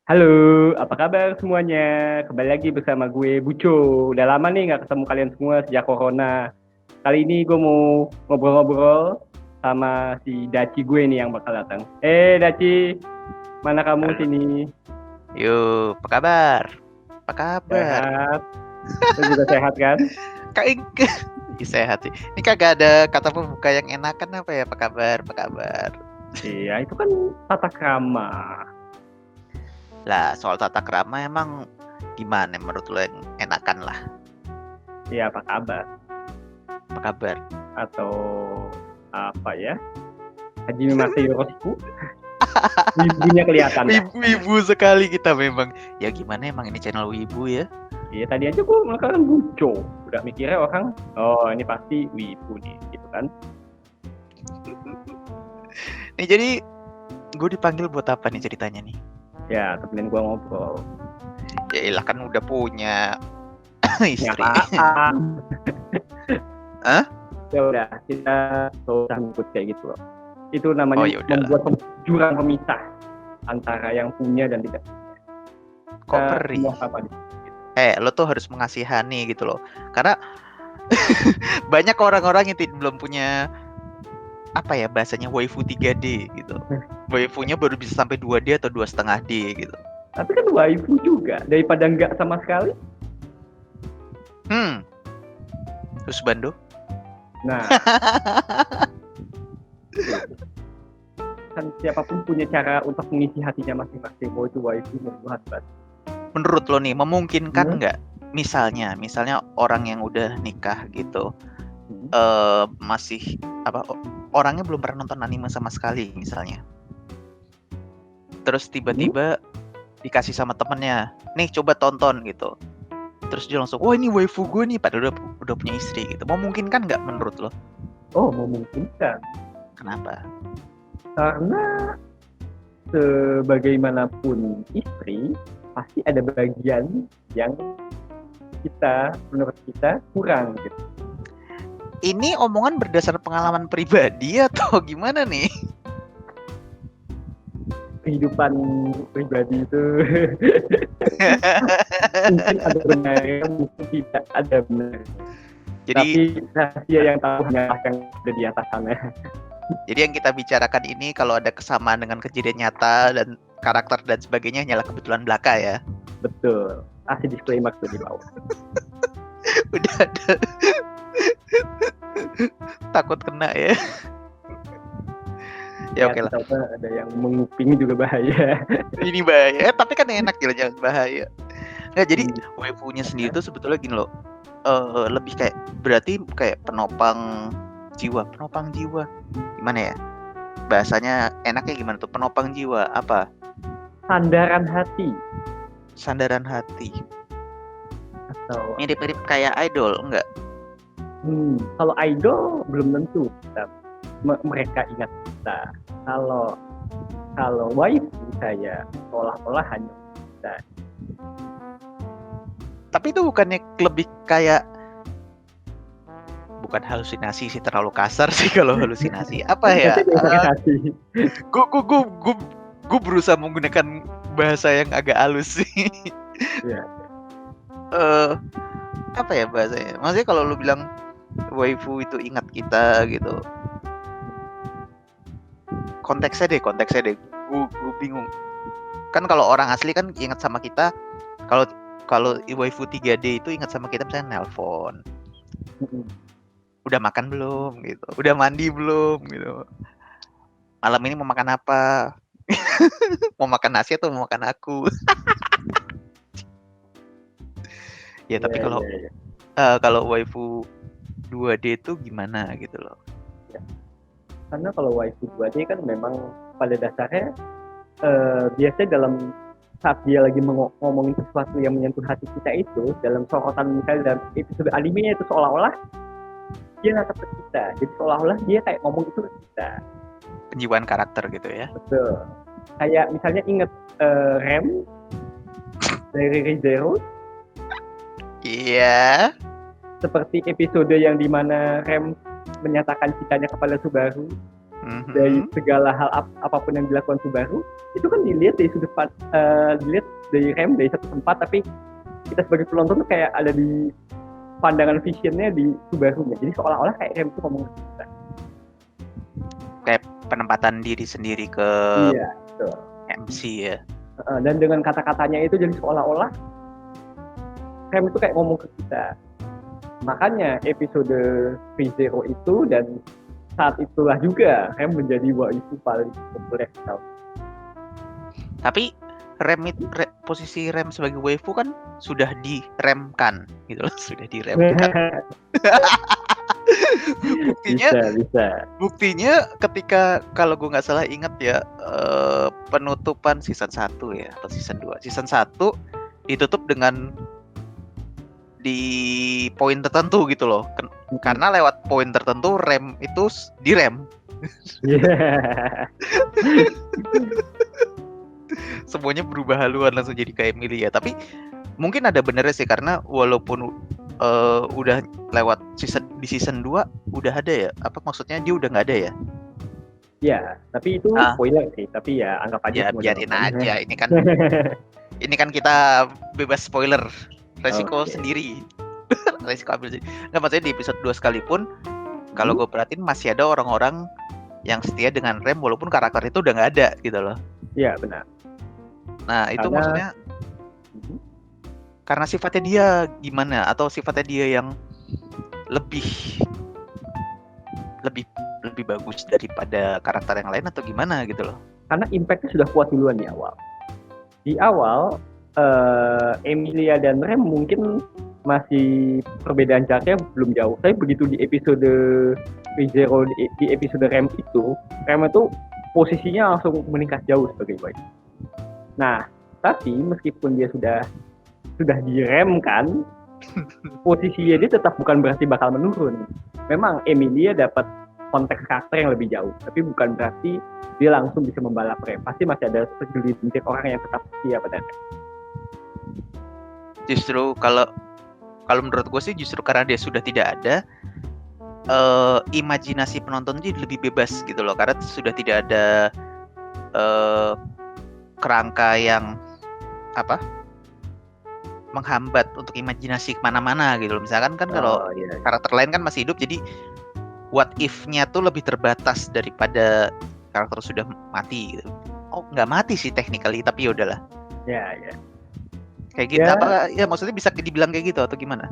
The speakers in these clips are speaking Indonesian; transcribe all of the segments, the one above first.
Halo, apa kabar semuanya? Kembali lagi bersama gue, Buco. Udah lama nih nggak ketemu kalian semua sejak Corona. Kali ini gue mau ngobrol-ngobrol sama si Daci gue nih yang bakal datang. Daci, mana kamu Halo, sini? yuk, apa kabar? Apa kabar? Sehat? Lu juga sehat kan? Kayak sehat sih. Ini kagak ada kata pembuka yang enakan apa ya? Apa kabar? Apa kabar? Iya, itu kan tata krama. Lah, soal tata krama emang gimana menurut lo yang enakan lah? Iya, apa kabar? Apa kabar? Atau apa ya? Hajime Mase Yoroshiku? Ibunya kelihatan dah. Wibu sekali kita memang. Ya gimana emang ini channel Wibu ya? Iya, tadi aja gue makan Buco. Udah mikirnya orang, oh ini pasti wibu nih, gitu kan? Nih jadi gue dipanggil buat apa nih ceritanya nih? Ya, temenin gua ngobrol. Ya ilah kan udah punya Ya istri. apaan? Hah? Ya udah, kita gak usah ngikut kayak gitu loh. Itu Oh namanya ya udahlah. membuat jurang pemisah antara yang punya dan tidak. Kok Kita perih? semua sama di Lo tuh harus mengasihani gitu loh. Karena banyak orang-orang yang belum punya apa ya bahasanya waifu 3D gitu. Waifunya baru bisa sampai 2D atau 2,5D gitu. Tapi kan waifu juga, daripada enggak sama sekali. Terus Bando? Nah, kan siapapun punya cara untuk mengisi hatinya masing-masing. Mau itu waifu, mau itu husband. Menurut lo nih memungkinkan nggak? Misalnya orang yang udah nikah gitu, masih orangnya belum pernah nonton anime sama sekali misalnya. Terus tiba-tiba dikasih sama temennya, nih coba tonton gitu. Terus dia langsung, wah ini waifu gue nih, padahal udah punya istri gitu. Memungkinkan nggak menurut lo? Oh, memungkinkan. Kenapa? Karena sebagaimanapun istri, pasti ada bagian yang menurut kita kurang gitu. Ini omongan berdasar pengalaman pribadi atau gimana nih? Kehidupan pribadi itu mungkin ada benarnya, mungkin tidak ada benar. Jadi, tapi rahasia yang tahu hanyalah yang ada di atas sana. Jadi yang kita bicarakan ini kalau ada kesamaan dengan kejadian nyata dan karakter dan sebagainya hanyalah kebetulan belaka ya. Betul. Kasih disclaimer tuh di bawah. Udah ada. Takut kena ya. Ya oke lah. Ada yang menguping juga bahaya. Ini bahaya. Tapi kan enak gitu, jangan bahaya. Nggak, jadi waifu-nya sendiri tuh sebetulnya gini loh. Lebih kayak berarti kayak penopang jiwa. Gimana ya? Bahasanya enaknya gimana tuh? Penopang jiwa apa? Sandaran hati. Atau Mirip-mirip kayak idol, enggak? Kalau idol belum tentu mereka ingat kita. Kalau waifu saya seolah-olah hanya kita. Tapi itu bukannya lebih kayak bukan halusinasi sih, terlalu kasar sih kalau halusinasi. Apa ya? Gue berusaha menggunakan bahasa yang agak halus sih. Ya. Apa ya bahasanya? Maksudnya kalau lu bilang waifu itu ingat kita gitu. Konteksnya deh. Gue bingung. Kan kalau orang asli kan ingat sama kita. Kalau waifu 3D itu ingat sama kita misalnya nelpon. Udah makan belum gitu. Udah mandi belum gitu. Malam ini mau makan apa? Mau makan nasi atau mau makan aku? Ya tapi kalau waifu 2D itu gimana gitu loh. Ya. Karena kalau waifu 2D kan memang pada dasarnya biasanya dalam saat dia lagi ngomongin sesuatu yang menyentuh hati kita itu, dalam sorotan misalnya dalam episode animenya itu seolah-olah dia natap ke kita, jadi seolah-olah dia kayak ngomong itu ke kita. Penjiwaan karakter gitu ya. Betul. Kayak misalnya inget Rem dari ReZero. Iya. Seperti episode yang dimana Rem menyatakan cintanya kepada Subaru. Dari segala hal apapun yang dilakukan Subaru itu kan dilihat dari sudut dilihat dari rem dari satu tempat, tapi kita sebagai penonton tuh kayak ada di pandangan visionnya di Subaru-nya. Jadi seolah-olah kayak rem itu ngomong ke kita. Kayak penempatan diri sendiri ke MC ya. Dan dengan kata-katanya itu jadi seolah-olah rem itu kayak ngomong ke kita. Makanya episode V0 itu dan saat itulah juga rem menjadi waifu paling populer tahun. Tapi posisi rem sebagai waifu kan sudah diremkan gitu loh, sudah diremkan. Buktinya ketika kalau gue nggak salah ingat ya, penutupan season 1 ya atau season 2. Season 1 ditutup dengan di poin tertentu gitu loh. Karena lewat poin tertentu rem itu direm. Semuanya berubah haluan langsung jadi kayak Emilia. Tapi mungkin ada benernya sih, karena walaupun udah lewat di season 2 udah ada ya. Apa maksudnya dia udah nggak ada ya? Ya, tapi itu spoiler sih. Tapi ya anggap aja. Ya biarin aja. Ini kan kita bebas spoiler. Resiko sendiri. Resiko ambil sendiri. Nggak, maksudnya di episode 2 sekalipun kalau gue perhatiin masih ada orang-orang yang setia dengan rem walaupun karakter itu udah nggak ada gitu loh. Iya benar. Nah itu maksudnya karena sifatnya dia gimana, atau sifatnya dia yang lebih bagus daripada karakter yang lain atau gimana gitu loh. Karena impactnya sudah kuat duluan di awal. Di awal Emilia dan Rem mungkin masih perbedaan jaraknya belum jauh. Tapi begitu di episode V0 di episode Rem itu posisinya langsung meningkat jauh sebagai waifu. Nah, tapi meskipun dia sudah diremkan, posisinya dia tetap bukan berarti bakal menurun. Memang Emilia dapat konteks karakter yang lebih jauh, tapi bukan berarti dia langsung bisa membalap Rem. Pasti masih ada segelintir orang yang tetap setia pada Rem. Justru kalau menurut gue sih justru karena dia sudah tidak ada, imajinasi penonton jadi lebih bebas gitu loh, karena sudah tidak ada kerangka yang menghambat untuk imajinasi kemana-mana gitu loh. Misalkan kan kalau karakter lain kan masih hidup, jadi what if-nya tuh lebih terbatas daripada karakter sudah mati gitu. Oh nggak mati sih technically, tapi yaudahlah. Ya. Kayak gitu, apa ya maksudnya bisa dibilang kayak gitu atau gimana?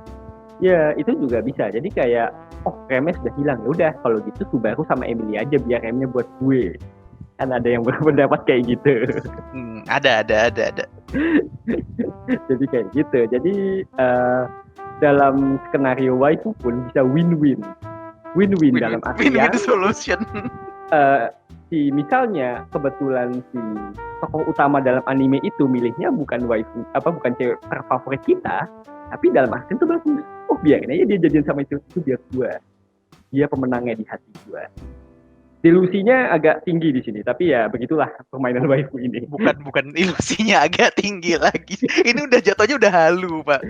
Ya itu juga bisa. Jadi kayak remnya sudah hilang, ya udah kalau gitu Subaru sama Emily aja biar remnya buat gue. Kan ada yang berpendapat kayak gitu. Ada. Jadi kayak gitu. Jadi dalam skenario waifu pun bisa win-win dalam artian win-win solution. Misalnya kebetulan si tokoh utama dalam anime itu milihnya bukan waifu, bukan cewek terfavorit kita, tapi dalam artian itu bagus. Oh biarin aja dia jadian sama itu biar dia pemenangnya di hati gua. Delusinya agak tinggi di sini, tapi ya begitulah permainan waifu ini. Bukan ilusinya agak tinggi lagi. Ini udah jatuhnya udah halu, Pak.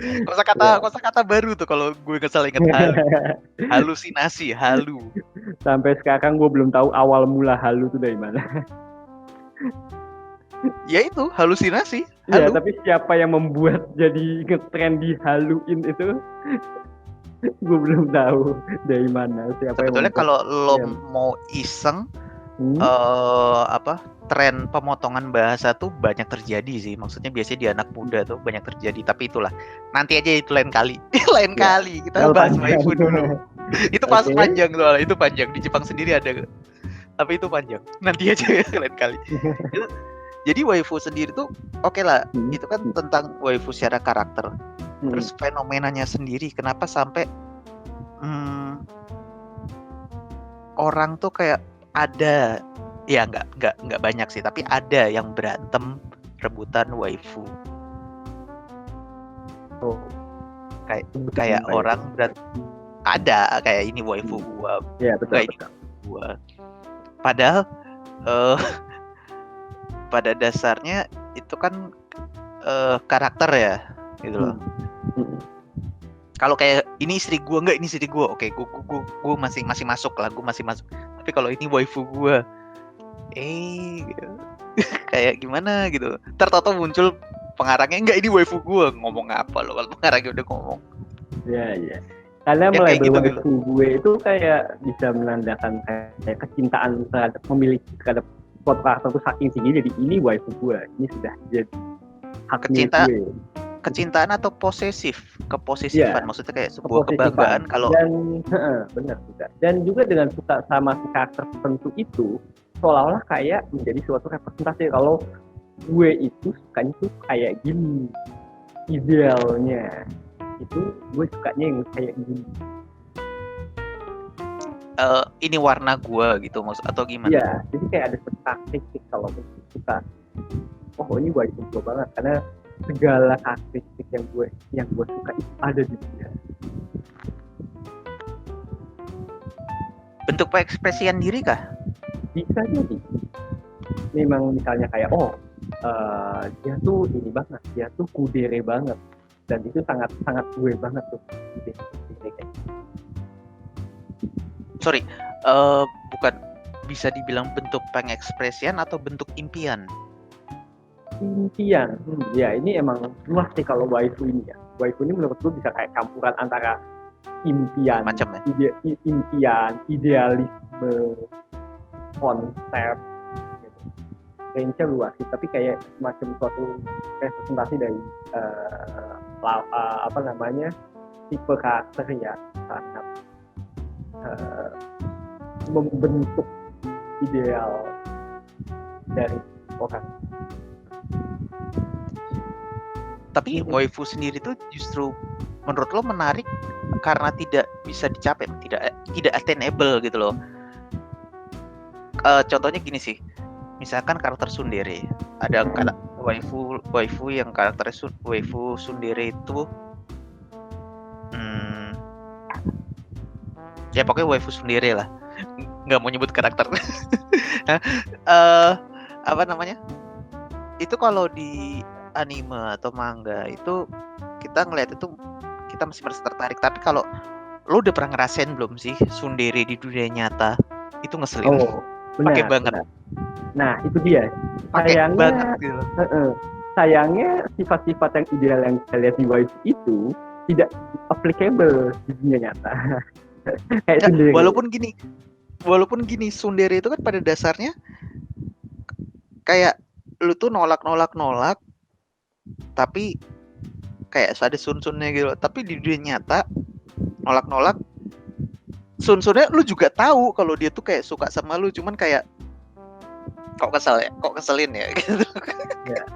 Kosakata baru tuh kalau gue nggak salah ingat halu. Halusinasi, halu. Sampai sekarang gue belum tahu awal mula halu itu dari mana. Ya itu, halusinasi. Ya, tapi siapa yang membuat jadi ngetrend di haluin itu? Gue belum tahu dari mana siapa. Sebetulnya kalau lo mau iseng tren pemotongan bahasa tuh banyak terjadi sih, maksudnya biasanya di anak muda tuh banyak terjadi, tapi itulah nanti aja itu lain kali. Kali kita bahas waifu dulu. Itu pas panjang soalnya, itu panjang, di Jepang sendiri ada, tapi itu panjang, nanti aja lain kali. Jadi waifu sendiri tuh oke lah, itu kan tentang waifu secara karakter. Terus fenomenanya sendiri, kenapa sampai orang tuh kayak ada, ya nggak banyak sih, tapi ada yang berantem rebutan waifu. Oh, kayak orang ada kayak ini waifu gua, ya, betul. Ini gua. Padahal pada dasarnya itu kan karakter ya, gitu loh. Kalau kayak ini istri gue, enggak ini istri gue, oke, gue masih masuk lah, gue masih masuk. Tapi kalau ini waifu gua, gitu. Kayak gimana gitu. Tertato muncul pengarangnya, enggak ini waifu gua, ngomong apa lo kalau pengarangnya udah ngomong. Iya. Karena Ya, kayak melabel gitu. waifu gue itu kayak bisa menandakan kayak kecintaan terhadap memiliki terhadap suatu karakter itu saking tinggi, jadi ini waifu gue, ini sudah jadi hak milik gue. Kecintaan atau keposesifan, maksudnya kayak sebuah Keposesifan. kebanggaan kalau Dan benar juga. Dan juga dengan suka sama si karakter tertentu itu seolah-olah kayak menjadi suatu representasi kalau gue itu sukanya tuh kayak gini, idealnya itu gue sukanya yang kayak gini. Ini warna gua gitu maksud atau gimana? Iya, jadi kayak ada karakteristik kalau kita, oh ini gue itu banget karena segala karakteristik yang gue suka itu ada di dia. Bentuk pengekspresian diri kah? Bisa jadi. Memang misalnya kayak dia tuh ini banget, dia tuh kudere banget, dan itu sangat gue banget tuh. Sorry, bukan, bisa dibilang bentuk pengekspresian atau bentuk impian? Impian, ya ini emang luas sih kalau waifu ini ya. Waifu ini menurut gue bisa kayak campuran antara impian, Macam ya. Impian, idealisme, konsep, gitu. Range-nya luas sih, tapi kayak semacam suatu representasi dari tipe karakter ya, sangat membentuk ideal dari orang. Tapi waifu sendiri tuh justru menurut lo menarik karena tidak bisa dicapai, tidak attainable gitu loh. Contohnya gini sih, misalkan karakter tsundere, ada waifu yang karakter waifu tsundere itu, ya pokoknya waifu tsundere lah, nggak mau nyebut karakter. Apa namanya? Itu kalau di anime atau manga itu kita ngeliat itu kita masih merasa tertarik, tapi kalau lo udah pernah ngerasain belum sih tsundere di dunia nyata? Itu ngeselin. Pakai banget. Nah itu dia. Sayangnya, sayangnya sifat-sifat yang ideal yang kita lihat di waifu itu tidak applicable di dunia nyata. Kayak walaupun gini tsundere itu kan pada dasarnya kayak lu tuh nolak, tapi kayak ada sun-sunnya gitu. Tapi di dunia nyata nolak sun-sunnya lu juga tahu kalau dia tuh kayak suka sama lu, cuman kayak kok keselin ya gitu. Ya.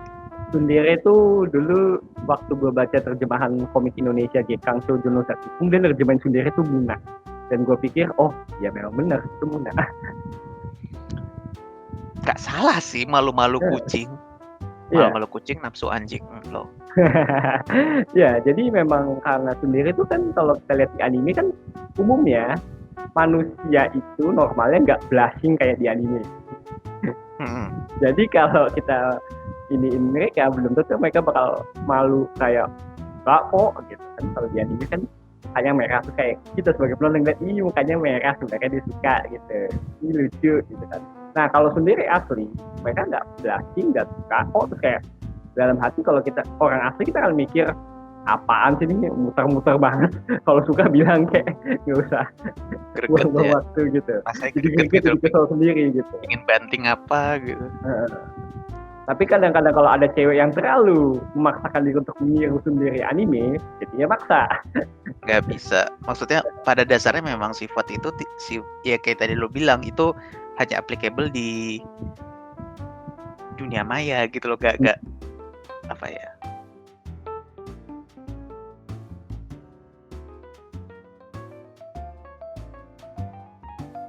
Tsundere itu dulu waktu gue baca terjemahan komik Indonesia Gekang Shoujo no Saki, kemudian nerjemahin Tsundere itu Muna, dan gue pikir oh ya memang benar itu Muna. Gak salah sih, malu-malu kucing. Malu-malu kucing nafsu anjing loh. Ya, jadi memang karena Tsundere itu kan kalau kita lihat di anime kan umumnya manusia itu normalnya nggak blushing kayak di anime. Jadi kalau kita iniin mereka belum tentu mereka bakal malu kayak enggak kok gitu kan. Kalau di anime kan hanya merah tuh kayak kita sebagai penonton ngeliat ini mukanya merah sebenarnya dia suka gitu, ini lucu gitu kan. Nah kalau sendiri asli mereka nggak blushing, nggak suka kok, terus kayak dalam hati kalau kita orang asli kita akan mikir apaan sih ini muter-muter banget. Kalau suka bilang kayak nggak usah buang waktu gitu. Jadi gitu kesel sendiri gitu. Ingin banting apa gitu. Tapi kadang-kadang kalau ada cewek yang terlalu memaksakan diri untuk meniru sendiri anime, jadinya maksa. Nggak bisa. Maksudnya pada dasarnya memang sifat itu ya kayak tadi lo bilang itu hanya applicable di dunia maya gitu loh, gak apa ya?